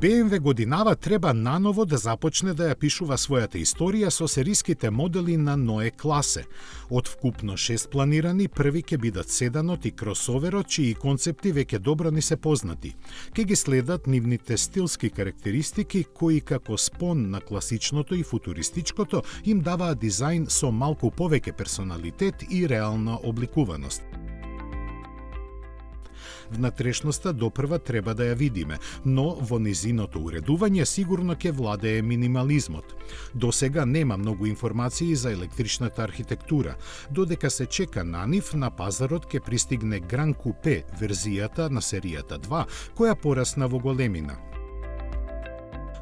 BMW годинава треба наново да започне да ја пишува својата историја со сериските модели на Neue Klasse. Од вкупно 6 планирани, први ќе бидат седанот и кросоверот, чии концепти веќе добро ни се познати. Ке ги следат нивните стилски карактеристики, кои како спон на класичното и футуристичкото им даваат дизајн со малку повеќе персоналитет и реална обликуваност. Внатрешноста допрва треба да ја видиме, но во низиното уредување сигурно ќе владее минимализмот. До сега нема многу информации за електричната архитектура. Додека се чека на нив, на пазарот ќе пристигне Gran Coupe верзијата на серијата 2, која порасна во големина.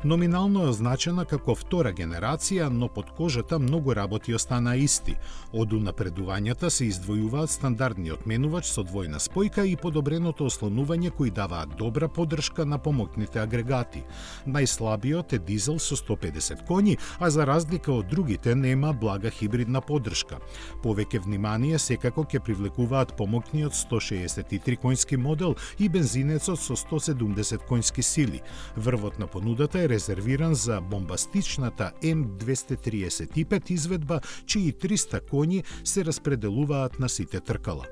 Номинално е означена како втора генерација, но под кожата многу работи остана исти. Од унапредувањата се издвојуваат стандардниот менувач со двојна спојка и подобреното ослонување кои даваат добра поддршка на помоќните агрегати. Најслабиот е дизел со 150 коњи, а за разлика од другите нема блага хибридна поддршка. Повеќе внимание секако ќе привлекуваат помоќниот 163 коњски модел и бензинецот со 170 коњски сили. Врвот на понудата е резервиран за бомбастичната М235 изведба, чии 300 коњи се распределуваат на сите тркала.